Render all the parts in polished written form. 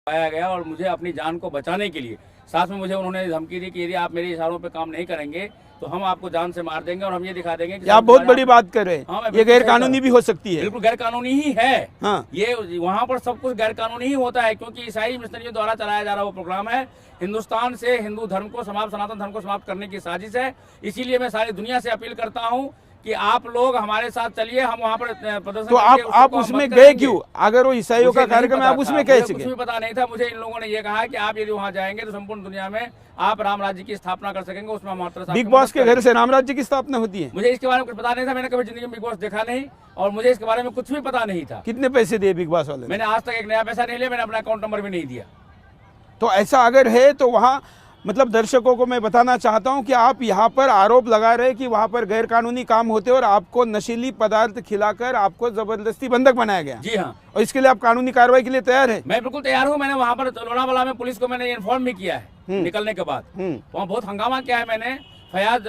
पाया गया और मुझे अपनी जान को बचाने के लिए साथ में मुझे उन्होंने धमकी दी कि यदि आप मेरे इशारों पे काम नहीं करेंगे तो हम आपको जान से मार देंगे और हम ये दिखा देंगे कि आप बहुत बड़ी बात कर रहे हैं। हाँ, ये गैर कानूनी भी हो सकती है। बिल्कुल गैर कानूनी ही है। हाँ। ये वहाँ पर सब कुछ गैर कानूनी ही होता है, क्योंकि ईसाई मिशनरियों द्वारा चलाया जा रहा वो प्रोग्राम है। हिंदुस्तान से हिंदू धर्म को सनातन धर्म को समाप्त करने की साजिश है। इसीलिए मैं सारी दुनिया से अपील करता हूँ कि आप लोग हमारे साथ चलिए, हम वहाँ पर प्रदर्शन। तो आप उसमें गए क्यों? अगर वो ईसाइयों का कार्यक्रम है, आप उसमें कैसे गए? कुछ भी पता नहीं था मुझे। इन लोगों ने ये कहा कि आप यदि वहाँ जाएंगे तो संपूर्ण दुनिया में आप राम राज्य की स्थापना कर सकेंगे। उसमें हमारे बिग बॉस के घर से राम राज्य की स्थापना होती है? मुझे इसके बारे में कुछ पता नहीं था। मैंने कभी जिंदगी में बिग बॉस देखा नहीं और मुझे इसके बारे में कुछ भी पता नहीं था। कितने पैसे दिए बिग बॉस वाले? मैंने आज तक एक नया पैसा नहीं लिया, मैंने अपना अकाउंट नंबर भी नहीं दिया। तो ऐसा अगर है तो वहाँ मतलब दर्शकों को मैं बताना चाहता हूं कि आप यहाँ पर आरोप लगा रहे हैं कि वहाँ पर गैर कानूनी काम होते और आपको नशीली पदार्थ खिलाकर आपको जबरदस्ती बंधक बनाया गया। जी हाँ। और इसके लिए आप कानूनी कार्रवाई के लिए तैयार है? मैं बिल्कुल तैयार हूँ। मैंने वहाँ पर लोनावाला में पुलिस को मैंने इन्फॉर्म भी किया है निकलने के बाद। वहाँ बहुत हंगामा किया है मैंने। फयाज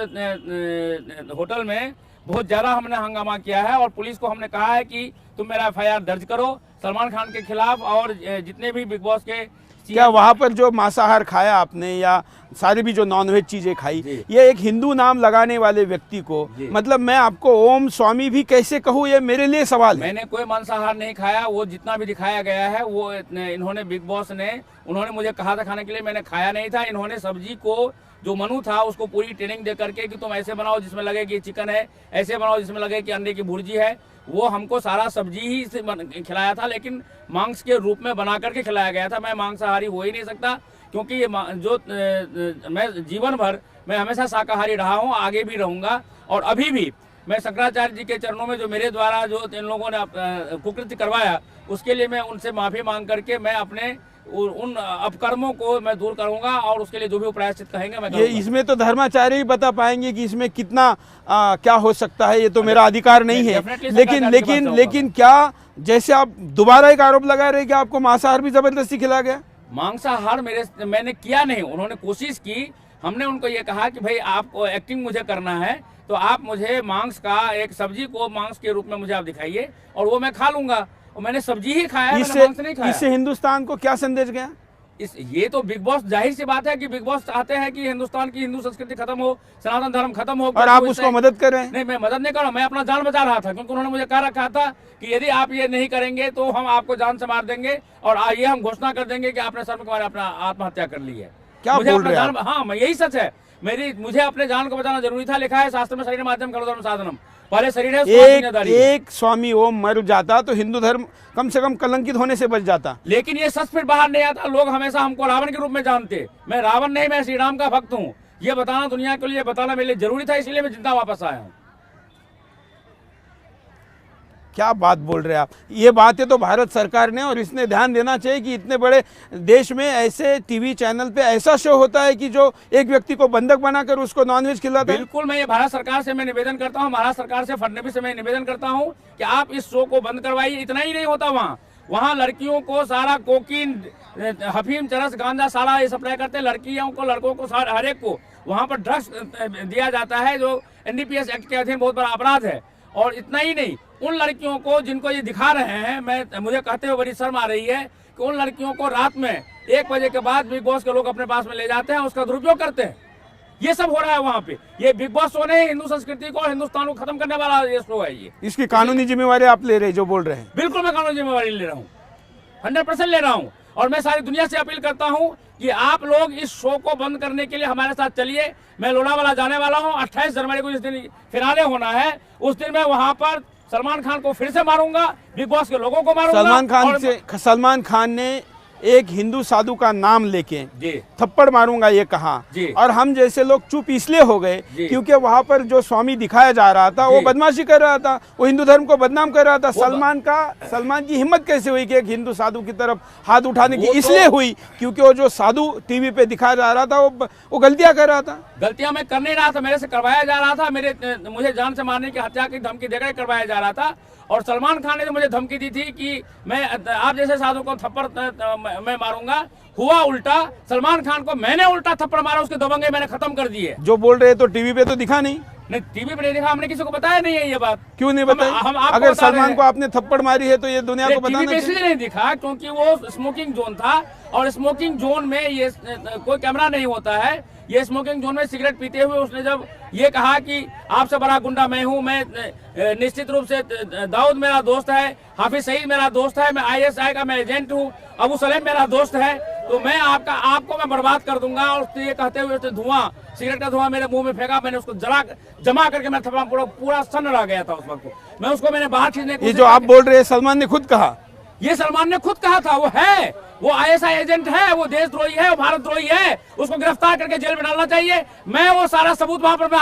होटल में बहुत ज्यादा हमने हंगामा किया है और पुलिस को हमने कहा है कि तुम मेरा FIR दर्ज करो सलमान खान के खिलाफ और जितने भी बिग बॉस के। क्या वहाँ पर जो मांसाहार खाया आपने या सारी भी जो नॉनवेज चीजें खाई, ये एक हिंदू नाम लगाने वाले व्यक्ति को मतलब मैं आपको ओम स्वामी भी कैसे कहूँ, ये मेरे लिए सवाल है। मैंने कोई मांसाहार नहीं खाया। वो जितना भी दिखाया गया है वो इन्होंने बिग बॉस ने उन्होंने मुझे कहा था खाने के लिए, मैंने खाया नहीं था। इन्होंने सब्जी को जो मेनू था उसको पूरी ट्रेनिंग दे करके कि तुम ऐसे बनाओ जिसमें लगे कि चिकन है, ऐसे बनाओ जिसमें लगे कि अंडे की भुर्जी है। वो हमको सारा सब्जी ही से खिलाया था, लेकिन मांस के रूप में बना करके खिलाया गया था। मैं मांसाहारी हो ही नहीं सकता, क्योंकि ये जो मैं जीवन भर मैं हमेशा शाकाहारी रहा हूँ, आगे भी रहूँगा। और अभी भी मैं शंकराचार्य जी के चरणों में जो मेरे द्वारा जो इन लोगों ने कुकृत्य करवाया उसके लिए मैं उनसे माफ़ी मांग करके मैं अपने उन अपकर्मों को मैं दूर करूंगा और उसके लिए जो भी प्रायश्चित कहेंगे मैं करूंगा। ये इसमें तो धर्माचार्य ही बता पाएंगे कि इसमें कितना क्या हो सकता है। ये तो मेरा अधिकार नहीं है। लेकिन क्या जैसे आप दोबारा एक आरोप लगा रहे कि आपको मांसाहार भी जबरदस्ती खिलाया गया? मांसाहार मैंने किया नहीं। उन्होंने कोशिश की। हमने उनको ये कहा कि भाई आपको एक्टिंग मुझे करना है तो आप मुझे मांस का एक सब्जी को मांस के रूप में मुझे आप दिखाइए और वो मैं खा लूंगा। और मैंने सब्जी ही खाया, मैंने मांस नहीं खाया। इससे हिंदुस्तान को क्या संदेश गया? ये तो बिग बॉस जाहिर सी बात है कि बिग बॉस चाहते हैं कि हिंदुस्तान की हिंदू संस्कृति खत्म हो, सनातन धर्म खत्म हो। और आप उसको मदद कर रहे हैं? नहीं, मैं मदद नहीं कर रहा हूँ। मैं अपना जान बचा रहा था, क्योंकि उन्होंने मुझे कह रखा था कि यदि आप ये नहीं करेंगे तो हम आपको जान से मार देंगे और ये हम घोषणा कर देंगे कि आपने शर्म कुमार अपना आत्महत्या कर ली है। क्या मुझे बोल रहे हैं? हाँ, यही सच है। मुझे अपने जान को बचाना जरूरी था। लिखा है शास्त्र में शरीर माध्यम करो धर्म साधनम। पहले शरीर है, एक स्वामी ओम मर जाता तो हिंदू धर्म कम से कम कलंकित होने से बच जाता। लेकिन ये सच फिर बाहर नहीं आता। लोग हमेशा हमको रावण के रूप में जानते। मैं रावण नहीं, मैं श्री राम का भक्त हूँ। ये बताना दुनिया के लिए बताना मेरे लिए जरूरी था, इसलिए मैं जिंदा वापस आया हूँ। क्या बात बोल रहे हैं आप? ये बातें तो भारत सरकार ने, और इसने ध्यान देना चाहिए कि इतने बड़े देश में ऐसे टीवी चैनल पे ऐसा शो होता है कि जो एक व्यक्ति को बंधक बनाकर उसको नॉनवेज खिलाता है। बिल्कुल, मैं ये भारत सरकार से मैं निवेदन करता हूँ, भारत सरकार से फडणवीस से मैं निवेदन करता हूँ कि आप इस शो को बंद करवाइए। इतना ही नहीं होता, वहाँ लड़कियों को सारा कोकीन, हफीम, चरस, गांजा सारा ये सप्लाई करते हैं। लड़कियों को, लड़कों को, हर एक को वहाँ पर ड्रग्स दिया जाता है, जो NDPS एक्ट के अधीन बहुत बड़ा अपराध है। और इतना ही नहीं, उन लड़कियों को जिनको ये दिखा रहे हैं, मुझे कहते हुए बड़ी शर्म आ रही है कि उन लड़कियों को रात में 1 बजे के बाद बिग बॉस के लोग अपने पास में ले जाते हैं, उसका दुरुपयोग करते हैं। ये सब हो रहा है वहाँ पे। ये बिग बॉस शो नहीं, हिंदू संस्कृति को, हिंदुस्तान को खत्म करने वाला ये शो है। ये इसकी कानूनी जिम्मेवारी आप ले रहे जो बोल रहे हैं? बिल्कुल, मैं कानूनी जिम्मेवारी ले रहा हूँ, 100% ले रहा हूँ। और मैं सारी दुनिया से अपील करता हूँ कि आप लोग इस शो को बंद करने के लिए हमारे साथ चलिए। मैं लोनावाला जाने वाला हूँ 28 जनवरी को, जिस दिन फिनाले होना है उस दिन मैं वहाँ पर सलमान खान को फिर से मारूंगा, बिग बॉस के लोगों को मारूंगा। सलमान खान ने एक हिंदू साधु का नाम लेके थप्पड़ मारूंगा ये कहा, और हम जैसे लोग चुप इसलिए हो गए क्योंकि वहां पर जो स्वामी दिखाया जा रहा था वो बदमाशी कर रहा था, वो हिंदू धर्म को बदनाम कर रहा था। सलमान की हिम्मत कैसे हुई कि एक हिंदू साधु की तरफ हाथ उठाने की? इसलिए हुई क्योंकि वो जो साधु टीवी पे दिखाया जा रहा था वो गलतियां कर रहा था। गलतियां मैं कर नहीं रहा था, मेरे से करवाया जा रहा था। मुझे जान से मारने की, हत्या की धमकी देकर करवाया जा रहा था। और सलमान खान ने जो मुझे धमकी दी थी कि मैं आप जैसे साधु को थप्पड़ मैं मारूंगा, हुआ उल्टा। सलमान खान को मैंने उल्टा थप्पड़ मारा, उसके दबंगे मैंने खत्म कर दिए। जो बोल रहे तो टीवी पे तो दिखा नहीं। नहीं, टीवी पे नहीं देखा, हमने किसी को बताया नहीं है ये बात। क्यों नहीं बताया? हम आपको अगर बता रहे सलमान हैं। को आपने थप्पड़ मारी है तो ये दुनिया को बताना टीवी पे चाहिए। इसलिए नहीं दिखा क्योंकि वो स्मोकिंग जोन था, और स्मोकिंग जोन में ये कोई कैमरा नहीं होता है। ये स्मोकिंग जोन में सिगरेट पीते हुए उसने जब ये कहा कि आपसे बड़ा गुंडा मैं हूं, मैं निश्चित रूप से दाऊद मेरा दोस्त है, हाफिज सईद मेरा दोस्त है, मैं ISI का मैं एजेंट हूं, अबू सलेम मेरा दोस्त है, तो मैं आपको मैं बर्बाद कर दूंगा। और उसने ये कहते हुए उसने धुआं, सिगरेट का धुआं मेरे मुंह में फेंका। मैंने उसको जमा करके मैं थप्पड़ पूरा सन्न रह गया था उस वक्त। मैं उसको मैंने बाहर खींचने की ये जो आप बोल रहे हैं सलमान ने खुद कहा? ये सलमान ने खुद कहा था। वो है, वो ISI एजेंट है, वो देशद्रोही है, वो भारतद्रोही है, उसको गिरफ्तार करके जेल में डालना चाहिए। मैं वो सारा सबूत वहां पर मैं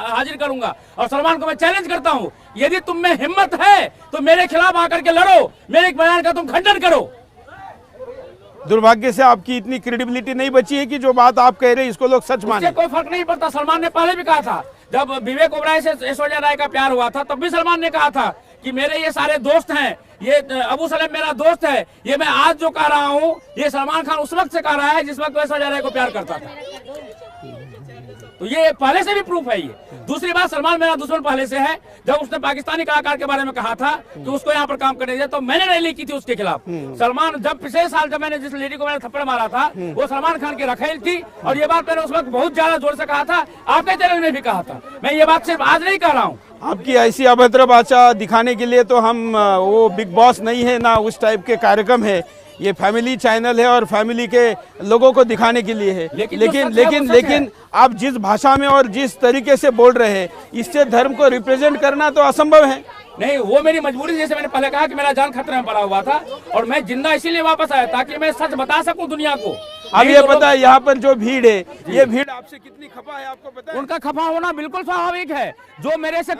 हाजिर करूंगा। और सलमान को मैं चैलेंज करता हूं, यदि तुम में हिम्मत है तो मेरे खिलाफ आकर के लड़ो, मेरे बयान का तुम खंडन करो। दुर्भाग्य से आपकी इतनी क्रेडिबिलिटी नहीं बची है कि जो बात आप कह रहे हैं इसको लोग सच माने। कोई फर्क नहीं पड़ता। सलमान ने पहले भी कहा था, जब विवेक ओबराय से ऐश्वर्या राय का प्यार हुआ था, तब भी सलमान ने कहा था कि मेरे ये सारे दोस्त हैं, ये अबू सलेम मेरा दोस्त है। ये मैं आज जो कह रहा हूँ, ये सलमान खान उस वक्त से कह रहा है जिस वक्त ऐश्वर्या राय को प्यार करता था। तो ये पहले से भी प्रूफ है ये। दूसरी बात, सलमान मेरा दुश्मन पहले से है। जब उसने पाकिस्तानी कलाकार के बारे में कहा था कि उसको यहाँ पर काम करने दिया, तो मैंने रैली की थी उसके खिलाफ। सलमान, जब पिछले साल जब मैंने जिस लेडी को मैंने थप्पड़ मारा था, वो सलमान खान की रखेल थी। और ये बात मैंने उस वक्त बहुत ज्यादा जोर से कहा था, आपके चैनल में भी कहा था। मैं ये बात सिर्फ आज नहीं कह रहा हूँ। आपकी ऐसी अभद्र भाषा दिखाने के लिए तो हम वो बिग बॉस नहीं है ना उस टाइप के कार्यक्रम है। ये फैमिली चैनल है और फैमिली के लोगों को दिखाने के लिए है। लेकिन आप जिस भाषा में और जिस तरीके से बोल रहे हैं, इससे धर्म को रिप्रेजेंट करना तो असंभव है। नहीं, वो मेरी मजबूरी, जैसे मैंने पहले कहा कि मेरा जान खतरे में पड़ा हुआ था, और मैं जिंदा इसीलिए वापस आया ताकि मैं सच बता सकूं दुनिया को। अब ये पता है यहाँ पर जो भीड़ है, ये भीड़ आपसे कितनी खफा है आपको पता है? उनका खफा होना बिल्कुल स्वाभाविक है। जो मेरे से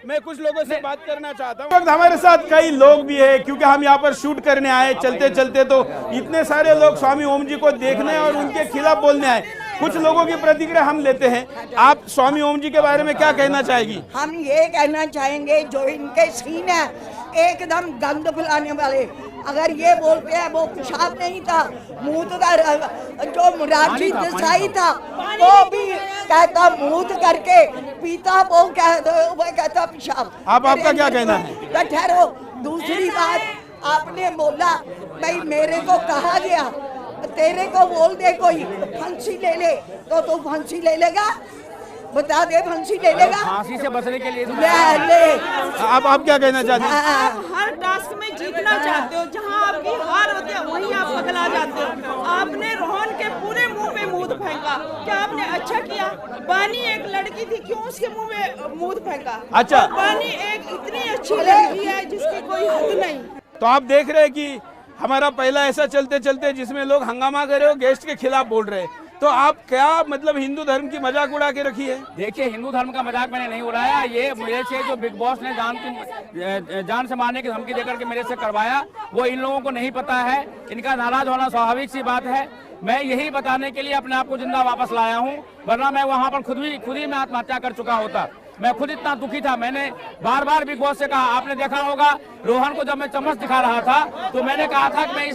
मैं कुछ लोगों से बात करना चाहता हूँ। हमारे साथ कई लोग भी है, क्योंकि हम यहाँ पर शूट करने आए। चलते चलते तो इतने सारे लोग स्वामी ओम जी को देखने और उनके खिलाफ बोलने आए। कुछ लोगों की प्रतिक्रिया हम लेते हैं। आप स्वामी ओम जी के बारे में क्या कहना चाहेगी? हम ये कहना चाहेंगे, जो इनके सीन है एकदम गंद फैलाने वाले। अगर ये बोलते हैं वो पेशाब नहीं था, मूत का, जो मुरारजी देसाई था वो भी कहता मूत करके पीता, वो कहता पेशाब। आपका क्या कहना है? ठहरो, दूसरी बात आपने बोला भाई मेरे को कहा गया, तेरे को बोल दे कोई फांसी ले ले, तो तू फांसी ले लेगा? बता दे, फांसी ले लेगा? फांसी से बचने के लिए ले। आप क्या कहना चाहते हैं? हर टास्क में जीतना चाहते हो, जहां आपकी हार होती है वहीं आप पगला जाते हो। आपने रोहन के पूरे मुंह पे मूत फेंका, क्या आपने अच्छा किया? बानी एक लड़की थी, क्यों उसके मुंह में मूत फेंका? अच्छा, बानी एक इतनी अच्छी लड़की है जिसकी कोई हद नहीं। तो आप देख रहे हैं कि हमारा पहला ऐसा चलते चलते जिसमें लोग हंगामा कर रहे हो, गेस्ट के खिलाफ बोल रहे हैं। तो आप क्या मतलब हिंदू धर्म की मजाक उड़ा के रखी है? देखिए, हिंदू धर्म का मजाक मैंने नहीं उड़ाया। ये मेरे से जो बिग बॉस ने जान से मारने की धमकी देकर के मेरे से करवाया, वो इन लोगों को नहीं पता है। इनका नाराज होना स्वाभाविक सी बात है। मैं यही बताने के लिए अपने आप को जिंदा वापस लाया हूँ, वरना मैं वहाँ पर खुद ही मैं आत्महत्या कर चुका होता। मैं खुद इतना दुखी था। मैंने बार बार बिग बॉस से कहा, आपने देखा होगा रोहन को जब मैं चम्मच दिखा रहा था तो मैंने कहा था कि मैं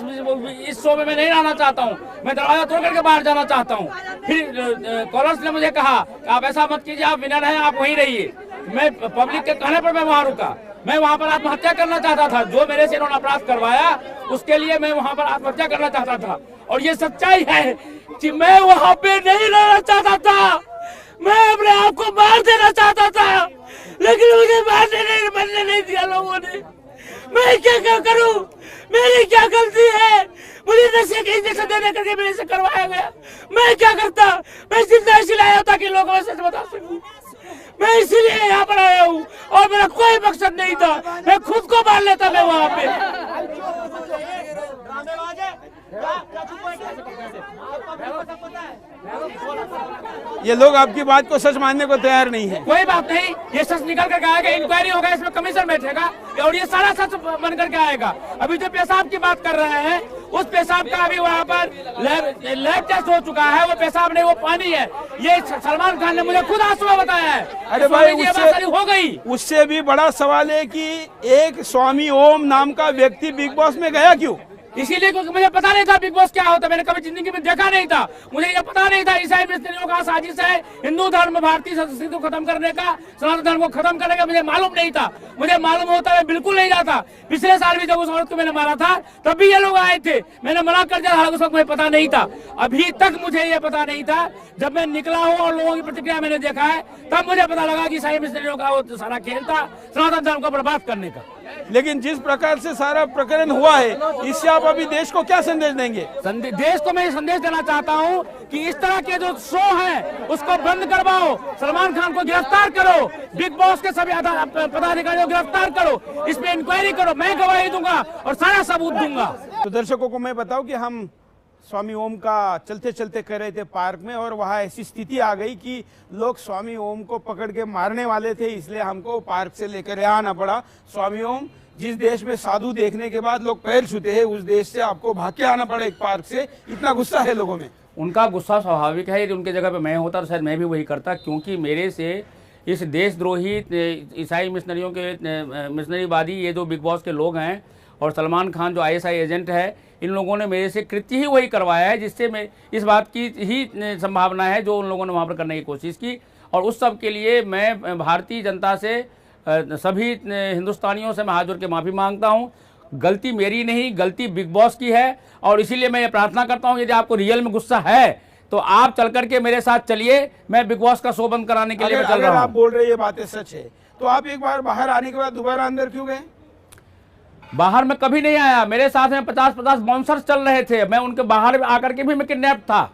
इस शो में मैं नहीं रहना चाहता हूं, मैं दरवाजा तोड़ करके बाहर जाना चाहता हूं। फिर कॉलर्स ने मुझे कहा आप ऐसा मत कीजिए, आप विनर हैं, आप वहीं रहिए। मैं पब्लिक के कहने पर मैं वहां रुका। मैं वहां पर आत्महत्या करना चाहता था। जो मेरे से इन्होंने अपराध करवाया उसके लिए मैं वहां पर आत्महत्या करना चाहता था। और ये सच्चाई है कि मैं वहां पे नहीं रहना चाहता था। मैं अपने आप को मार देना चाहता था, लेकिन मुझे मरने नहीं दिया लोगों ने। मैं क्या करूं? मेरी क्या गलती है? मुझे नशे के इंजेक्शन देने करके मेरे से करवाया गया। मैं क्या करता? मैं जिंदा इसलिए आया ताकि लोगों को सच बता सकूं। मैं इसीलिए यहाँ पर आया हूँ और मेरा कोई मकसद नहीं था। मैं खुद को मार लेता मैं वहाँ पे। ये लोग आपकी बात को सच मानने को तैयार नहीं है। कोई बात नहीं, ये सच निकल कर आएगा, इंक्वायरी होगा, इसमें कमीशन बैठेगा और ये सारा सच बन करके आएगा। अभी जो पेशाब की बात कर रहे हैं, उस पेशाब का अभी वहाँ पर लैब टेस्ट हो चुका है। वो पेशाब नहीं, वो पानी है। ये सलमान खान ने मुझे खुद आज सुबह बताया है। अरे भाई, हो गई। उससे भी बड़ा सवाल है कि एक स्वामी ओम नाम का व्यक्ति बिग बॉस में गया क्यों? इसीलिए क्योंकि मुझे पता नहीं था बिग बॉस क्या होता, मैंने कभी जिंदगी में देखा नहीं था, मुझे ये पता नहीं था ईसाई मिस्त्रियों का साजिश है हिंदू धर्म में भारतीय संस्कृति को खत्म करने का, सनातन धर्म को खत्म करने का। मुझे मालूम नहीं था, मुझे मालूम होता मैं बिल्कुल नहीं जाता। पिछले साल भी जब उस औरत को मैंने मारा था तब भी ये लोग आए थे, मैंने मना कर दिया, उस वक्त मुझे पता नहीं था। अभी तक मुझे ये पता नहीं था, जब मैं निकला हूँ और लोगों की प्रतिक्रिया मैंने देखा है तब मुझे पता लगा कि ईसाई मिस्त्रियों का वो सारा खेल था सनातन धर्म को बर्बाद करने का। लेकिन जिस प्रकार से सारा प्रकरण हुआ है, इससे आप अभी देश को क्या संदेश देंगे? देश को मैं संदेश देना चाहता हूं कि इस तरह के जो शो हैं उसको बंद करवाओ, सलमान खान को गिरफ्तार करो, बिग बॉस के सभी पदाधिकारियों को गिरफ्तार करो, इस पे इंक्वायरी करो, मैं गवाही दूंगा और सारा सबूत दूंगा। तो दर्शकों को मैं बताऊं कि हम स्वामी ओम का चलते चलते कर रहे थे पार्क में, और वहाँ ऐसी स्थिति आ गई कि लोग स्वामी ओम को पकड़ के मारने वाले थे, इसलिए हमको पार्क से लेकर आना पड़ा। स्वामी ओम, जिस देश में साधु देखने के बाद लोग पैर छूते हैं, उस देश से आपको भाग के आना पड़ा एक पार्क से, इतना गुस्सा है लोगों में। उनका गुस्सा स्वाभाविक है, यदि उनके जगह पे मैं होता तो शायद मैं भी वही करता, क्योंकि मेरे से इस देशद्रोही ईसाई मिशनरीवादी ये जो बिग बॉस के लोग हैं और सलमान खान जो ISI एजेंट है, इन लोगों ने मेरे से कृत्य ही वही करवाया है, जिससे मैं इस बात की ही संभावना है जो उन लोगों ने वहाँ पर करने की कोशिश की। और उस सब के लिए मैं भारतीय जनता से, सभी हिंदुस्तानियों से मैं हाथ जोड़ के माफ़ी मांगता हूँ। गलती मेरी नहीं, गलती बिग बॉस की है, और इसीलिए मैं ये प्रार्थना करता हूँ यदि आपको रियल में गुस्सा है तो आप चल करके मेरे साथ चलिए, मैं बिग बॉस का शो बंद कराने के लिए चल रहा हूँ। आप बोल रहे ये बातें सच है तो आप एक बार बाहर आने के बाद दोबारा अंदर क्यों गए? बाहर में कभी नहीं आया, मेरे साथ में 50-50 बाउंसर्स चल रहे थे, मैं उनके बाहर आकर के भी मैं किडनैप था,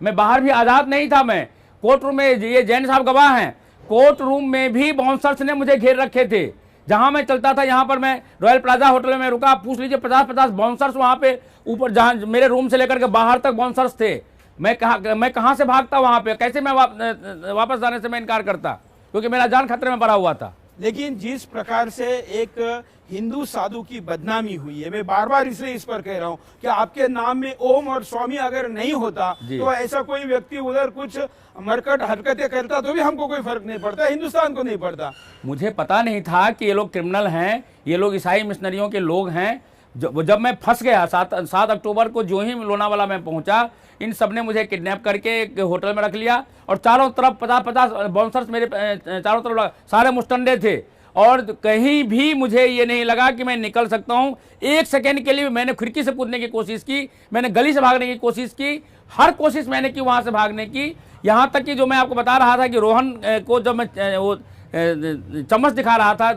मैं बाहर भी आज़ाद नहीं था। मैं कोर्ट रूम में, ये जैन साहब गवाह हैं, कोर्ट रूम में भी बाउंसर्स ने मुझे घेर रखे थे। जहां मैं चलता था, यहाँ पर मैं रॉयल प्लाजा होटल में रुका, पूछ लीजिए 50-50 बाउंसर्स वहाँ पे ऊपर, जहाँ मेरे रूम से लेकर के बाहर तक बाउंसर्स थे। मैं कहाँ से भागता वहाँ पे, कैसे मैं वापस जाने से मैं इनकार करता, क्योंकि मेरा जान खतरे में पड़ा हुआ था। लेकिन जिस प्रकार से एक हिंदू साधु की बदनामी हुई है, मैं बार बार इसलिए इस पर कह रहा हूं कि आपके नाम में ओम और स्वामी अगर नहीं होता तो ऐसा कोई व्यक्ति उधर कुछ मरकट हरकतें करता तो भी हमको कोई फर्क नहीं पड़ता, हिंदुस्तान को नहीं पड़ता। मुझे पता नहीं था कि ये लोग क्रिमिनल हैं, ये लोग ईसाई मिशनरियों के लोग हैं। जब मैं फंस गया 7 अक्टूबर को, जो ही लोनावाला में पहुंचा, इन सब ने मुझे किडनैप करके एक होटल में रख लिया, और चारों तरफ 50-50 बाउंसर्स मेरे चारों तरफ सारे मुस्टंडे थे, और कहीं भी मुझे ये नहीं लगा कि मैं निकल सकता हूं। एक सेकेंड के लिए मैंने खिड़की से कूदने की कोशिश की, मैंने गली से भागने की कोशिश की, हर कोशिश मैंने की वहां से भागने की। यहाँ तक कि जो मैं आपको बता रहा था कि रोहन को जब मैं वो चम्मच दिखा रहा था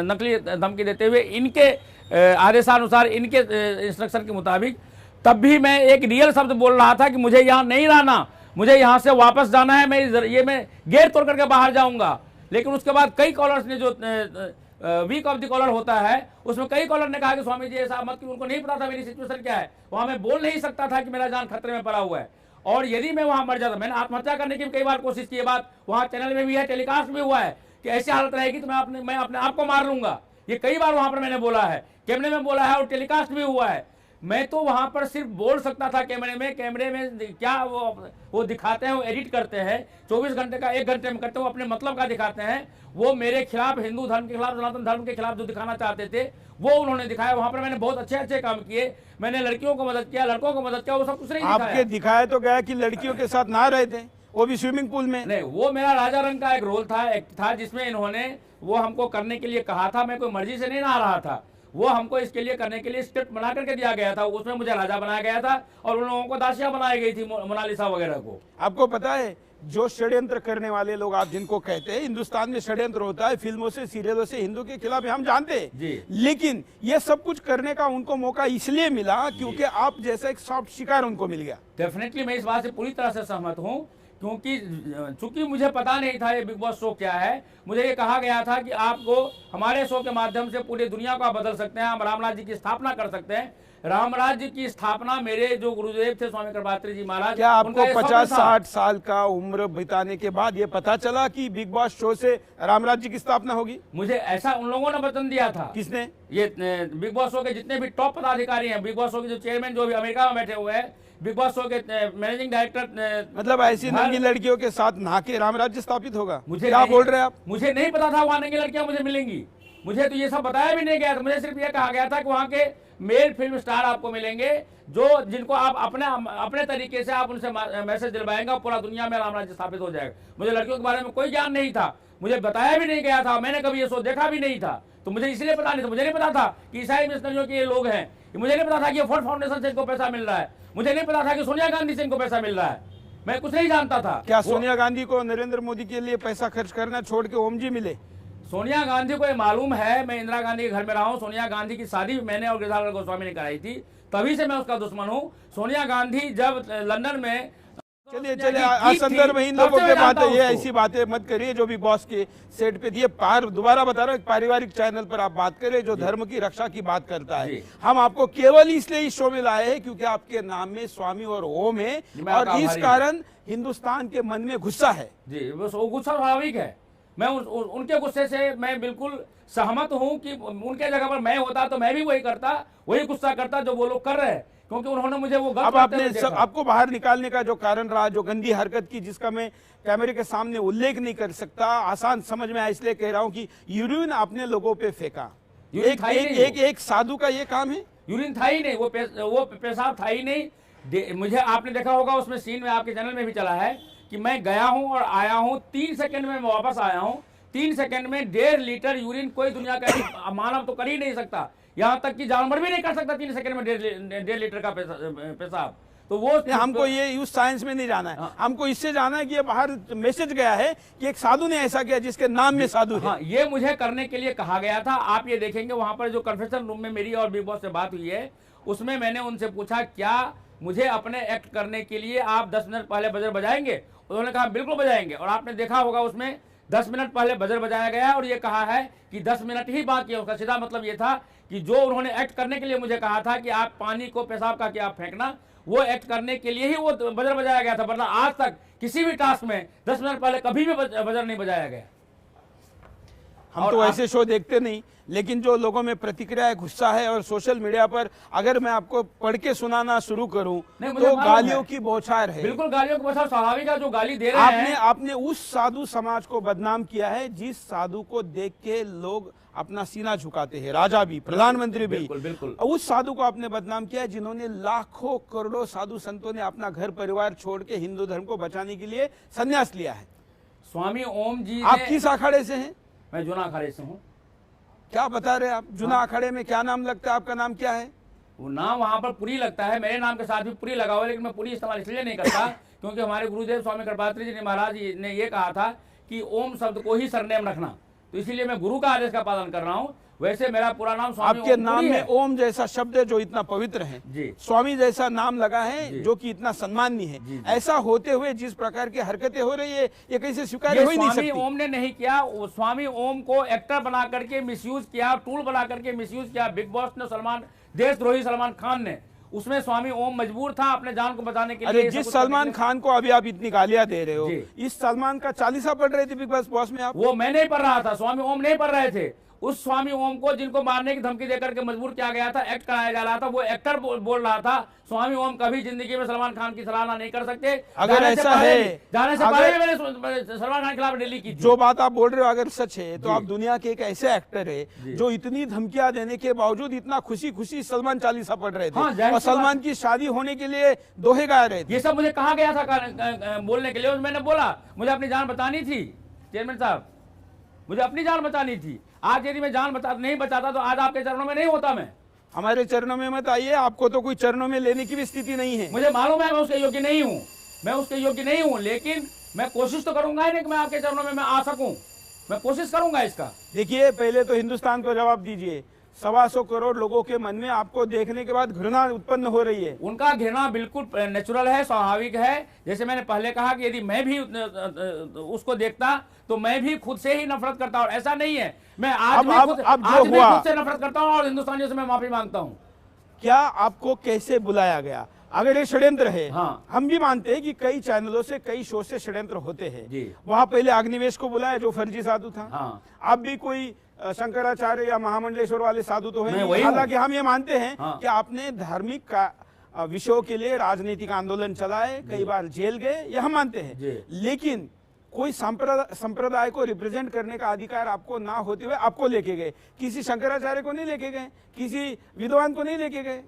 नकली धमकी देते हुए, इनके आदेशानुसार, इनके इंस्ट्रक्शन के मुताबिक, तब भी मैं एक रियल शब्द बोल रहा था कि मुझे यहाँ नहीं रहना, मुझे यहाँ से वापस जाना है, मैं गेट तोड़ करके बाहर जाऊंगा। लेकिन उसके बाद कई कॉलर्स ने, जो वीक ऑफ द कॉलर होता है, उसमें कई कॉलर ने कहा कि स्वामी जी ऐसा मत, कि उनको नहीं पता था मेरी सिचुएशन क्या है, वहां मैं बोल नहीं सकता था कि मेरा जान खतरे में पड़ा हुआ है, और यदि मैं वहां मर जाता, मैंने आत्महत्या करने की कई बार कोशिश की, बात वहां चैनल में भी है, टेलीकास्ट भी हुआ है कि ऐसी हालत रहेगी तो मैं अपने आप को मार लूंगा, ये कई बार वहां पर मैंने बोला है, कैमरे में बोला है और टेलीकास्ट भी हुआ है। मैं तो वहां पर सिर्फ बोल सकता था कैमरे में क्या वो दिखाते हैं, वो एडिट करते हैं, 24 घंटे का 1 घंटे में करते हैं, वो अपने मतलब का दिखाते हैं, वो मेरे खिलाफ, हिंदू धर्म के खिलाफ, सनातन धर्म के खिलाफ जो दिखाना चाहते थे वो उन्होंने दिखाया। वहां पर मैंने बहुत अच्छे काम किए, मैंने लड़कियों को मदद किया, लड़कों को मदद किया, वो सब कुछ नहीं दिखाया। आपके दिखाया तो गया कि लड़कियों के साथ ना रहे थे, वो भी स्विमिंग पूल में। नहीं, वो मेरा राजा रंग का एक रोल था, एक्ट था, जिसमें इन्होंने वो हमको करने के लिए कहा था, मैं कोई मर्जी से नहीं नहा रहा था, वो हमको इसके लिए करने के लिए स्क्रिप्ट बना करके दिया गया था, उसमें मुझे राजा बनाया गया था और उन लोगों को दासियां बनाई गई थी, मोनालिसा वगैरह को। आपको पता है जो षड्यंत्र करने वाले लोग आप जिनको कहते हैं, हिंदुस्तान में षड्यंत्र होता है फिल्मों से, सीरियलों से, हिंदू के खिलाफ, हम जानते हैं, लेकिन ये सब कुछ करने का उनको मौका इसलिए मिला क्योंकि आप जैसा एक सॉफ्ट शिकार उनको मिल गया। डेफिनेटली मैं इस बात से पूरी तरह से सहमत हूँ, क्योंकि चूंकि मुझे पता नहीं था ये बिग बॉस शो क्या है, मुझे ये कहा गया था कि आपको हमारे शो के माध्यम से पूरी दुनिया को आप बदल सकते हैं, हम रामराज्य की स्थापना कर सकते हैं। रामराज्य की स्थापना मेरे जो गुरुदेव थे स्वामी कृपात्री जी महाराज, क्या आपको 50-60 साल का उम्र बिताने के बाद ये पता चला कि बिग बॉस शो से रामराज्य की स्थापना होगी? मुझे ऐसा उन लोगों ने वचन दिया था। किसने? ये बिग बॉस शो के जितने भी टॉप पदाधिकारी हैं, बिग बॉस शो के जो चेयरमैन जो भी अमेरिका में बैठे हुए हैं, बिग बॉस शो के मैनेजिंग डायरेक्टर, मतलब ऐसी नंगी लड़कियों के साथ नहा के रामराज्य स्थापित होगा? मुझे क्या बोल रहे हैं आप? मुझे नहीं पता था वहां नंगी लड़कियां मुझे मिलेंगी, मुझे तो ये सब बताया भी नहीं गया था। मुझे सिर्फ ये कहा गया था कि वहाँ के मेल फिल्म स्टार आपको मिलेंगे जो जिनको आप अपने तरीके से आप उनसे मैसेज दिलवाएंगे और पूरा दुनिया में राम राज्य स्थापित हो जाएगा। मुझे लड़कियों के बारे में कोई ज्ञान नहीं था, मुझे बताया भी नहीं गया था, मैंने कभी ये शो देखा भी नहीं था, तो मुझे इसलिए पता नहीं था। मुझे नहीं पता था कि ईसाई मिशनरियों के ये लोग हैं, मुझे नहीं पता था कि फोर्ड फाउंडेशन से इनको पैसा मिल रहा है, मुझे नहीं पता था कि सोनिया गांधी से इनको पैसा मिल रहा है, मैं कुछ नहीं जानता था। क्या सोनिया गांधी को नरेंद्र मोदी के लिए पैसा खर्च करना छोड़ के ओम जी मिले? सोनिया गांधी को ये मालूम है, मैं इंदिरा गांधी के घर में रहा हूं। सोनिया गांधी की शादी मैंने और गिरिधारी गोस्वामी ने कराई थी, तभी से मैं उसका दुश्मन हूं। सोनिया गांधी जब लंदन में चलिए असंदर्भहीन लोगों के बात है, ये ऐसी बातें मत करिए जो भी बॉस के सेट पे दिए। दोबारा बता रहा हूँ, पारिवारिक चैनल पर आप बात करें जो धर्म की रक्षा की बात करता है। हम आपको केवल इसलिए इस शो में लाए हैं क्योंकि आपके नाम में स्वामी और ओम है, और इस कारण हिंदुस्तान के मन में गुस्सा है। जी, बस वो गुस्सा स्वाभाविक है। मैं उनके गुस्से से मैं बिल्कुल सहमत हूं कि उनके जगह पर मैं होता तो मैं भी वही करता, वही गुस्सा करता जो वो लोग कर रहे हैं, क्योंकि उन्होंने मुझे वो गलत आपने आपको बाहर निकालने का जो कारण रहा, जो गंदी हरकत की जिसका मैं कैमरे के सामने उल्लेख नहीं कर सकता, आसान समझ में आया इसलिए कह रहा हूं कि यूरिन आपने लोगों पे फेंका। एक साधु का ये काम है? यूरिन था ही नहीं, वो पेशाब था ही नहीं। मुझे आपने देखा होगा उसमें सीन में, आपके चैनल में भी चला है कि मैं गया हूं और आया हूं, 3 सेकंड में मैं वापस आया हूं। 3 सेकंड में 1.5 लीटर यूरिन कोई दुनिया का मानव तो कर ही नहीं सकता, यहाँ तक कि जानवर भी नहीं कर सकता 3 सेकंड में 1.5 लीटर का पेशाब। तो वो हमको ये यूज साइंस में नहीं जाना है। हाँ। हमको इससे जाना है कि ये बाहर मैसेज गया है कि एक साधु ने ऐसा किया जिसके नाम में साधु है। हाँ, ये मुझे करने के लिए कहा गया था। आप ये देखेंगे वहां पर जो कन्फेशन रूम में मेरी और बिग बॉस से बात हुई है, उसमें मैंने उनसे पूछा क्या मुझे अपने एक्ट करने के लिए आप 10 मिनट पहले बजर बजाएंगे? उन्होंने कहा बिल्कुल बजाएंगे। और आपने देखा होगा उसमें 10 मिनट पहले बजर बजाया गया और ये कहा है कि 10 मिनट ही बाकी है। उसका सीधा मतलब ये था कि जो उन्होंने एक्ट करने के लिए मुझे कहा था कि आप पानी को पेशाब का कि आप फेंकना, वो एक्ट करने के लिए ही वो बजर बजाया गया था, वरना आज तक किसी भी टास्क में 10 मिनट पहले कभी भी बजर नहीं बजाया गया। हम तो ऐसे शो देखते नहीं, लेकिन जो लोगों में प्रतिक्रिया है, गुस्सा है, और सोशल मीडिया पर अगर मैं आपको पढ़ के सुनाना शुरू करूं तो गालियों की बौछार है। बिल्कुल गालियों की बौछार स्वाभाविक है। जो गाली दे रहे हैं, आपने उस साधु समाज को बदनाम किया है जिस साधु को देख के लोग अपना सीना झुकाते हैं, राजा भी, प्रधानमंत्री भी। बिल्कुल। उस साधु को आपने बदनाम किया है जिन्होंने लाखों करोड़ों साधु संतों ने अपना घर परिवार छोड़ के हिंदू धर्म को बचाने के लिए संन्यास लिया है। स्वामी ओम जी आप किस अखाड़े से हैं? मैं जूना अखाड़े से हूँ। क्या बता रहे हैं आप? जूना अखाड़े में क्या नाम लगता है? आपका नाम क्या है? वो नाम वहाँ पर पुरी लगता है, मेरे नाम के साथ भी पुरी लगा हुआ है, लेकिन मैं पुरी इस्तेमाल इसलिए नहीं करता क्योंकि हमारे गुरुदेव स्वामी कृपात्री जी ने महाराज ने ये कहा था कि ओम शब्द को ही सरनेम रखना, तो इसीलिए मैं गुरु का आदेश का पालन कर रहा हूँ। वैसे मेरा पूरा नाम स्वामी आपके नाम में ओम जैसा शब्द है जो इतना पवित्र है जी, स्वामी जैसा नाम लगा है जो कि इतना सम्माननीय है जी। ऐसा होते हुए जिस प्रकार की हरकतें हो रही है ये कैसे स्वीकार हो ही नहीं सकती। स्वामी ओम ने नहीं किया, स्वामी ओम को एक्टर बना करके मिसयूज किया, टूल बना करके मिसयूज किया बिग बॉस ने, देशद्रोही सलमान खान ने। उसमें स्वामी ओम मजबूर था अपने जान को बचाने के लिए। अरे जिस सलमान खान को अभी आप इतनी गालियां दे रहे हो, इस सलमान का 40 पढ़ रहे थे बिग बॉस में आप? वो मैं नहीं पढ़ रहा था, स्वामी ओम नहीं पढ़ रहे थे। उस स्वामी ओम को जिनको मारने की धमकी देकर के मजबूर किया गया था, एक्ट कराया जा रहा था, वो एक्टर बोल रहा था। स्वामी ओम कभी जिंदगी में सलमान खान की सराहना नहीं कर सकते। अगर ऐसा है, जाने से पहले मैंने सलमान खान के खिलाफ रैली की थी। जो बात आप बोल रहे हो अगर सच है तो आप दुनिया के एक ऐसे एक्टर है जो इतनी धमकियां देने के बावजूद इतना खुशी खुशी सलमान 40 पढ़ रहे थे और सलमान की शादी होने के लिए दोहे गा रहे थे। ये सब मुझे कहा गया था बोलने के लिए, मैंने बोला मुझे अपनी जान बचानी थी। चेयरमैन साहब, मुझे अपनी जान बचानी थी। आज यदि मैं जान नहीं बचाता तो आज आपके चरणों में नहीं होता। मैं हमारे चरणों में मत आइए, आपको तो कोई चरणों में लेने की भी स्थिति नहीं है। मुझे मालूम है मैं उसके योग्य नहीं हूँ, मैं उसके योग्य नहीं हूँ, लेकिन मैं कोशिश तो करूंगा ही नहीं कि मैं आपके चरणों में मैं आ सकूं। मैं कोशिश करूंगा इसका। देखिए, पहले तो हिंदुस्तान को जवाब दीजिए। 125 करोड़ लोगों के मन में आपको देखने के बाद घृणा उत्पन्न हो रही है। उनका घृणा बिल्कुल नेचुरल है, स्वाभाविक है। जैसे मैंने पहले कहा कि यदि मैं भी उसको देखता तो मैं भी खुद से ही नफरत करता, और ऐसा नहीं है। मैं आज भी खुद से नफरत करता हूँ और हिंदुस्तानियों से मैं माफी मांगता हूँ। क्या आपको कैसे बुलाया गया? अगर ये षड्यंत्र है, हाँ। हम भी मानते हैं कि कई चैनलों से, कई शो से षड्यंत्र होते हैं। वहां पहले अग्निवेश को बुलाया जो फर्जी साधु था। हाँ। अब भी कोई शंकराचार्य या महामंडलेश्वर वाले साधु तो है। हालांकि हम ये मानते हैं कि आपने धार्मिक का विषयों के लिए राजनीतिक आंदोलन चलाए, कई बार जेल गए, यह हम मानते हैं। लेकिन कोई संप्रदाय को रिप्रेजेंट करने का अधिकार आपको ना होते हुए आपको लेके गए, किसी शंकराचार्य को नहीं लेके गए, किसी विद्वान को नहीं लेके गए।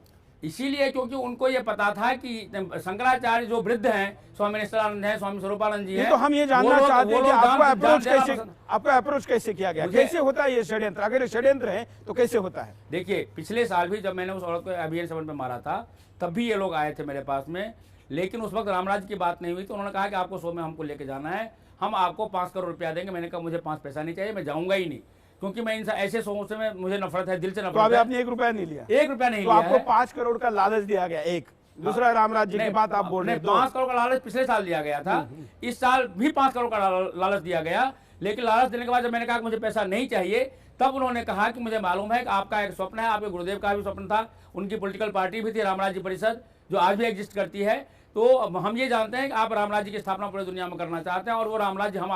इसीलिए क्योंकि उनको ये पता था कि शंकराचार्य जो वृद्ध हैं, स्वामी निश्चलानंद हैं, स्वामी स्वरूपानंद जी हैं, तो हम ये जानना चाहते हैं कि आपका अप्रोच कैसे किया गया, कैसे होता है ये षड्यंत्र? अगर ये षड्यंत्र है तो कैसे होता है? देखिए, पिछले साल भी जब मैंने उस औरत को अभियान सभन पे मारा था, तब भी ये लोग आए थे मेरे पास में, लेकिन उस वक्त रामराज की बात नहीं हुई। तो उन्होंने कहा कि आपको 100 में हमको लेके जाना है, हम आपको 5 करोड़ रुपया देंगे। मैंने कहा मुझे 5 पैसा नहीं चाहिए, मैं जाऊंगा ही नहीं, क्योंकि मैं इनसे ऐसे सोचने में मुझे नफरत है, दिल से नफरत है। तो आपने 1 रुपया नहीं लिया? 1 रुपया नहीं तो लिया आपको है। 5 करोड़ का लालच दिया गया। एक दूसरा रामराज जी की बात आप बोल रहे हैं। 5 करोड़ का लालच पिछले साल दिया गया था, इस साल भी 5 करोड़ का लालच दिया गया। लेकिन लालच देने के बाद जब मैंने कहा कि मुझे पैसा नहीं चाहिए, तब उन्होंने कहा कि मुझे मालूम है कि आपका एक स्वप्न है, आपके गुरुदेव का भी स्वप्न था, उनकी पॉलिटिकल पार्टी भी थी रामराज जी परिषद, जो आज भी एग्जिस्ट करती है। तो हम ये जानते हैं कि आप रामराज जी की स्थापना पूरी दुनिया में करना चाहते हैं, और वो रामराज जी हम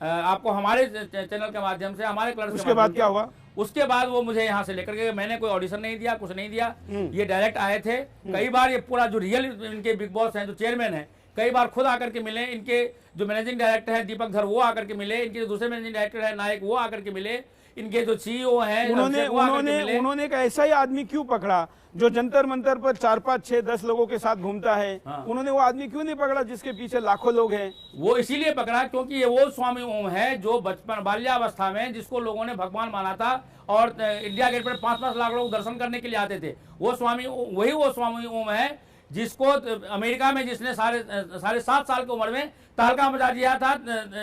आपको हमारे चैनल के माध्यम से, हमारे क्लर्क उसके बाद क्या हुआ? उसके बाद वो मुझे यहाँ से लेकर के, मैंने कोई ऑडिशन नहीं दिया, कुछ नहीं दिया, ये डायरेक्ट आए थे। कई बार ये पूरा जो रियल इनके बिग बॉस हैं, जो चेयरमैन है, कई बार खुद आकर के मिले। इनके जो मैनेजिंग डायरेक्टर है दीपक धर, वो आकर के मिले। इनके जो दूसरे मैनेजिंग डायरेक्टर है नायक, वो आकर के मिले। इनके जो सीईओ हैं उन्होंने एक ऐसा ही आदमी क्यों पकड़ा जो जंतर मंतर पर 4, 5, 6, 10 लोगों के साथ घूमता है? हाँ। उन्होंने वो आदमी क्यों नहीं पकड़ा जिसके पीछे लाखों लोग हैं? वो इसीलिए पकड़ा क्योंकि ये वो स्वामी ओम है जो बचपन बाल्यावस्था में, जिसको लोगों ने भगवान माना था, और इंडिया गेट पर 5-5 लाख लोग दर्शन करने के लिए आते थे। वो स्वामी, वही वो स्वामी ओम है जिसको अमेरिका में, जिसने साढ़े 7 साल की उम्र में तहलका मचा दिया था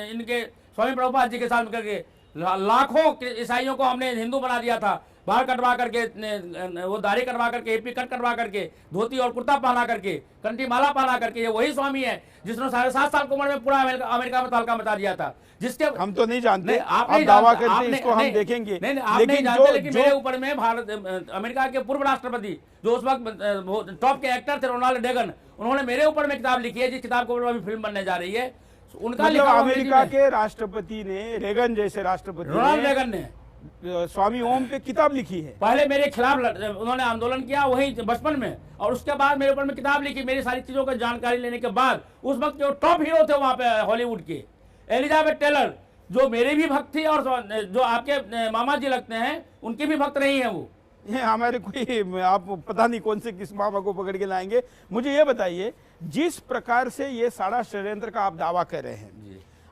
इनके स्वामी प्रभुपाद जी के साथ मिलकर के। लाखों ईसाइयों को हमने हिंदू बना दिया था, बाल कटवा करके, वो दाढ़ी कटवा करके, एपी कट कटवा करके, धोती और कुर्ता पहना करके, कंठी माला पहना करके। ये वही स्वामी है जिसने 7.5 साल की उम्र में पूरा अमेरिका में तहलका मचा दिया था। जिसके हम तो नहीं जानते, आप दावा करते हैं, इसको हम देखेंगे। नहीं, आप नहीं जानते, लेकिन मेरे ऊपर में अमेरिका के पूर्व राष्ट्रपति, जो उस वक्त टॉप के एक्टर थे, रोनाल्ड रेगन, उन्होंने मेरे ऊपर में किताब लिखी है, जिस किताब के ऊपर अभी फिल्म बनने जा रही है। उनका मतलब अमेरिका के राष्ट्रपति ने, रेगन जैसे राष्ट्रपति, रोनाल्ड रेगन ने स्वामी ओम पे किताब लिखी है। पहले मेरे खिलाफ उन्होंने आंदोलन किया वही बचपन में, और उसके बाद मेरे ऊपर में किताब लिखी। मेरी सारी चीजों की जानकारी लेने के बाद, उस वक्त जो टॉप हीरो थे वहां पे हॉलीवुड के, एलिजाबेथ टेलर, जो मेरे भी भक्त थी, और जो आपके मामा जी लगते हैं, उनके भी भक्त रही है वो। ये हमारे कोई, आप पता नहीं कौन से किस मामा को पकड़ के लाएंगे। मुझे ये बताइए, जिस प्रकार से ये सारा षड्यंत्र का आप दावा कर रहे हैं,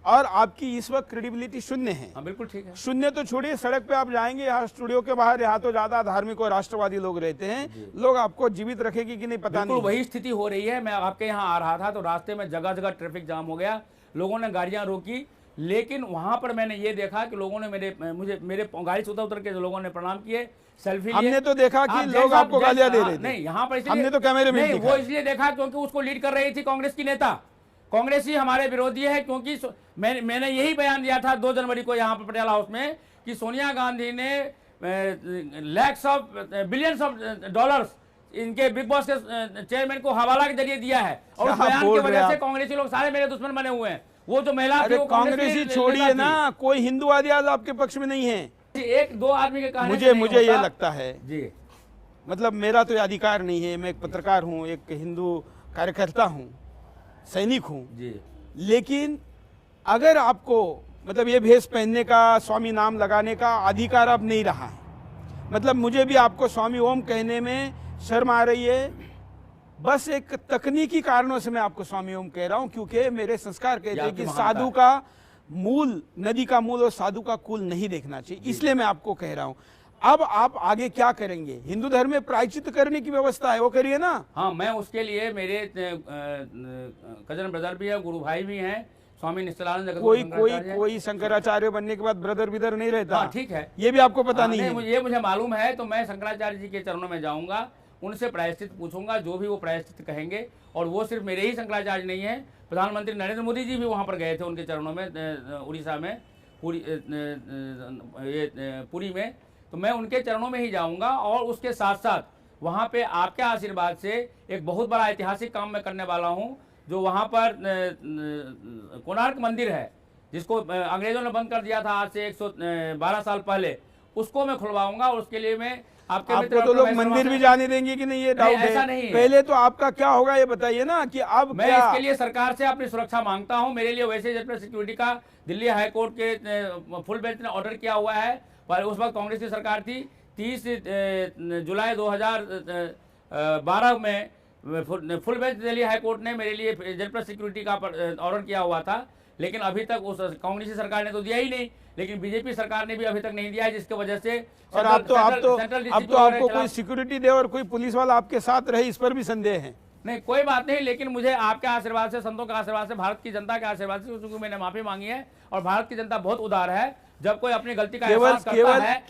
और आपकी इस वक्त क्रेडिबिलिटी शून्य है। हाँ, बिल्कुल ठीक है। शून्य तो छोड़िए, सड़क पे आप जाएंगे, यहाँ स्टूडियो के बाहर यहाँ तो ज्यादा धार्मिक और राष्ट्रवादी लोग रहते हैं, लोग आपको जीवित रखेगी कि नहीं पता नहीं। वही स्थिति हो रही है। मैं आपके यहाँ आ रहा था तो रास्ते में जगह जगह ट्रैफिक जाम हो गया, लोगों ने गाड़ियां रोकी, लेकिन वहां पर मैंने ये देखा कि लोगों ने मेरे गाड़ी से उतर के लोगों ने प्रणाम किए, सेल्फी लिए। हमने तो देखा कि लोग आपको गालियां दे रहे थे। नहीं, यहाँ पर हमने तो कैमरे में नहीं, वो इसलिए देखा क्योंकि उसको लीड कर रही थी कांग्रेस की नेता। कांग्रेस ही हमारे विरोधी है, क्योंकि मैंने यही बयान दिया था 2 जनवरी को यहाँ पर पटियाला हाउस में कि सोनिया गांधी ने lakhs of billions of dollars इनके बिग बॉस के चेयरमैन को हवाला के जरिए दिया है, और उस बयान की वजह से कांग्रेसी लोग सारे मेरे दुश्मन बने हुए हैं। वो जो महिला थी, वो कांग्रेसी छोड़िए ना, कोई हिंदूवादी आज आपके पक्ष में नहीं है। 1-2 आदमी के कहने मुझे ये लगता है जी, मतलब मेरा तो अधिकार नहीं है, मैं एक पत्रकार हूँ, एक हिंदू कार्यकर्ता हूँ, सैनिक हूँ जी, लेकिन अगर आपको मतलब ये भेष पहनने का, स्वामी नाम लगाने का अधिकार अब नहीं रहा है, मतलब मुझे भी आपको स्वामी ओम कहने में शर्म आ रही है, बस एक तकनीकी कारणों से मैं आपको स्वामी ओम कह रहा हूं, क्योंकि मेरे संस्कार कहते हैं कि साधु का मूल, नदी का मूल और साधु का कुल नहीं देखना चाहिए, इसलिए मैं आपको कह रहा हूं। अब आप आगे क्या करेंगे? हिंदू धर्म में प्रायश्चित करने की व्यवस्था है, वो करिए ना। हाँ, मैं उसके लिए, मेरे कजन ब्रदर भी है, गुरु भाई भी हैं, स्वामी निश्चलानंद। कोई शंकराचार्य बनने के बाद ब्रदर बिदर नहीं रहता। हाँ, ठीक है, ये भी आपको पता नहीं है? ये मुझे मालूम है। तो मैं शंकराचार्य जी के चरणों में जाऊंगा, उनसे प्रायश्चित पूछूंगा, जो भी वो प्रायश्चित कहेंगे। और वो सिर्फ मेरे ही शंकराचार्य नहीं है, प्रधानमंत्री नरेंद्र मोदी जी भी वहां पर गए थे उनके चरणों में, उड़ीसा में, पुरी में। तो मैं उनके चरणों में ही जाऊंगा, और उसके साथ साथ वहां पे आपके आशीर्वाद से एक बहुत बड़ा ऐतिहासिक काम मैं करने वाला हूं, जो वहां पर कोणार्क मंदिर है, जिसको अंग्रेजों ने बंद कर दिया था आज से 112 साल पहले। उसको मैं खुलवाऊंगा। और उसके लिए मैं आपके आपको तो लोग मंदिर भी जाने देंगे कि नहीं, ये डाउट है। ऐसा नहीं है। पहले तो आपका क्या होगा ये बताइए ना, कि अब मैं क्या? इसके लिए सरकार से अपनी सुरक्षा मांगता हूं। मेरे लिए वैसे जनरल सिक्योरिटी का दिल्ली हाई कोर्ट के फुल बेंच ने ऑर्डर किया हुआ है, पर उस वक्त कांग्रेस की सरकार थी। 30 जुलाई 2012 में full bench Delhi high court ने मेरे लिए जनरल सिक्योरिटी का ऑर्डर किया हुआ था, लेकिन अभी तक उस कांग्रेसी सरकार ने तो दिया ही नहीं, लेकिन बीजेपी सरकार ने भी अभी तक नहीं दिया है, जिसकी वजह से और अब तो आपको कोई सिक्योरिटी दे और कोई पुलिस वाला आपके साथ रहे, इस पर भी संदेह है? नहीं, कोई बात नहीं, लेकिन मुझे आपके आशीर्वाद से, संतों के आशीर्वाद से, भारत की जनता के आशीर्वाद से, क्योंकि मैंने माफी मांगी है और भारत की जनता बहुत उदार है। जब कोई अपनी गलती का एहसास करता है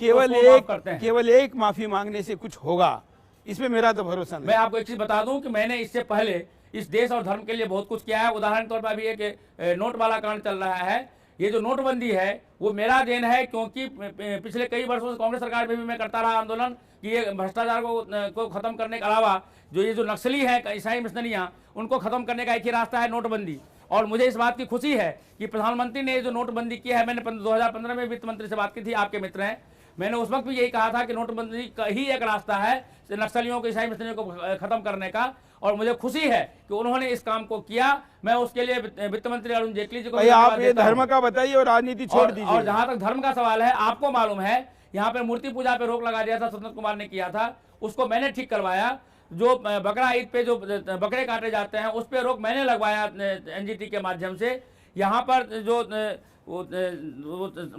केवल एक माफी मांगने से कुछ होगा, इसमें मेरा तो भरोसा नहीं। मैं आपको एक चीज बता दूं कि मैंने इससे पहले इस देश और धर्म के लिए बहुत कुछ किया है। उदाहरण के तौर पर अभी एक नोट वाला कांड चल रहा है। ये जो नोटबंदी है वो मेरा देन है, क्योंकि पिछले कई वर्षों से कांग्रेस सरकार में भी मैं करता रहा आंदोलन कि ये भ्रष्टाचार को खत्म करने के अलावा जो ये जो नक्सली है, ईसाई मिशनरियां, उनको खत्म करने का एक ही रास्ता है, नोटबंदी। और मुझे इस बात की खुशी है कि प्रधानमंत्री ने जो नोटबंदी की है, मैंने 2015 में वित्त मंत्री से बात की थी, आपके मित्र हैं, मैंने उस वक्त भी यही कहा था कि नोटबंदी का ही एक रास्ता है नक्सलियों को, ईसाई मिशनरियों को खत्म करने का। और मुझे खुशी है कि उन्होंने इस काम को किया। मैं उसके लिए वित्त मंत्री अरुण जेटली जी को आप ये धर्म का बताइए और राजनीति छोड़ दीजिए। और जहां तक धर्म का सवाल है, आपको मालूम है यहाँ पे मूर्ति पूजा पे रोक लगा दिया था, स्वतंत्र कुमार ने किया था, उसको मैंने ठीक करवाया। जो बकरा ईद पे जो बकरे काटे जाते हैं उस पे रोक मैंने लगवाया एनजीटी के माध्यम से। यहाँ पर जो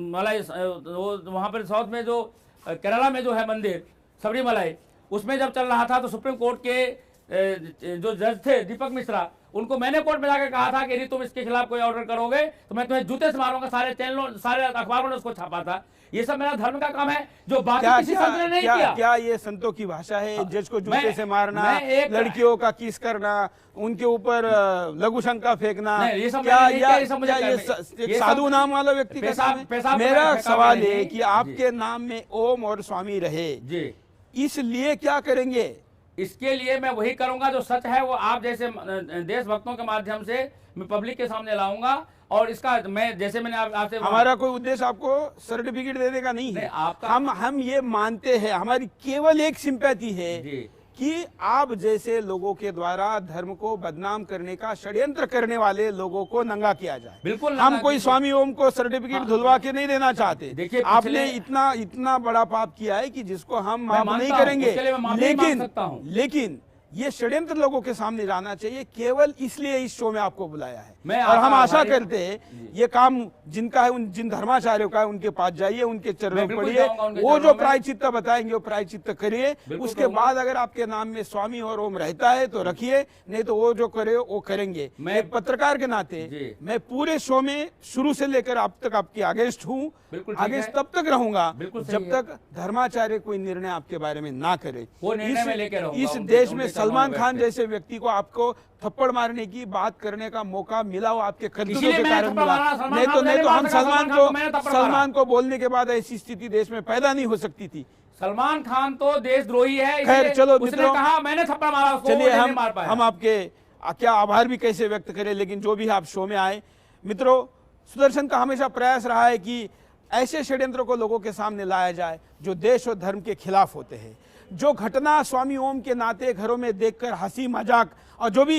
मलाई वहाँ पर साउथ में जो केरला में जो है मंदिर सबरीमलाई, उसमें जब चल रहा था तो सुप्रीम कोर्ट के जो जज थे दीपक मिश्रा, उनको मैंने कोर्ट में जाकर कहा था कि यदि तुम इसके खिलाफ कोई ऑर्डर करोगे तो मैं तुम्हें जूते से मारूंगा। सारे चैनलों, सारे अखबारों ने उसको छापा था। ये सब मेरा धर्म का काम है, जो बाकी किसी संत ने नहीं किया। क्या ये संतों की भाषा है? जज को जूते से मारना, लड़कियों का किस करना, उनके ऊपर लघु शंका फेंकना, क्या साधु नाम वाला व्यक्ति का काम है? मेरा सवाल है कि आपके नाम में ओम और स्वामी रहे, इसलिए क्या करेंगे? इसके लिए मैं वही करूंगा जो सच है, वो आप जैसे देशभक्तों के माध्यम से मैं पब्लिक के सामने लाऊंगा। और इसका मैं जैसे मैंने आपसे, हमारा कोई उद्देश्य आपको सर्टिफिकेट देने का नहीं है। हम ये मानते हैं, हमारी केवल एक सिंपैथी है कि आप जैसे लोगों के द्वारा धर्म को बदनाम करने का षड्यंत्र करने वाले लोगों को नंगा किया जाए। बिल्कुल, हम कोई स्वामी ओम को सर्टिफिकेट धुलवा के नहीं देना चाहते। देखिए, आपने इतना बड़ा पाप किया है कि जिसको हम माफ नहीं करेंगे, लेकिन ये षड्यंत्र लोगों के सामने लाना चाहिए। केवल इसलिए इस शो में आपको बुलाया है और हम आशा करते हैं ये काम जिनका है, जिन धर्माचार्यों का है, उनके पास जाइए, उनके चरणों में पढ़िए, वो जो प्रायश्चित्त बताएंगे वो प्रायश्चित्त करिए। उसके बाद अगर आपके नाम में स्वामी और ओम रहता है तो रखिए, नहीं तो वो जो करे वो करेंगे। मैं एक पत्रकार के नाते मैं पूरे शो में शुरू से लेकर अब तक आपकी अगेंस्ट हूँ, अगेंस्ट तब तक रहूंगा जब तक धर्माचार्य कोई निर्णय आपके बारे में ना करे। इस देश में सलमान खान जैसे व्यक्ति को आपको थप्पड़ मारने की बात करने का मौका मिला, वो आपके करतूतों के कारण मिला। नहीं तो हम सलमान को बोलने के बाद ऐसी स्थिति देश में पैदा नहीं हो सकती थी। सलमान खान तो देशद्रोही है। खैर चलो, उसने कहा मैंने थप्पड़ मारा उसको, चलिए हम आपके क्या आभार भी कैसे व्यक्त करें, लेकिन जो भी आप शो में आए। मित्रों, सुदर्शन का हमेशा प्रयास रहा है कि ऐसे षड्यंत्रों को लोगों के सामने लाया जाए जो देश और धर्म के खिलाफ होते हैं। जो घटना स्वामी ओम के नाते घरों में देखकर हंसी मजाक और जो भी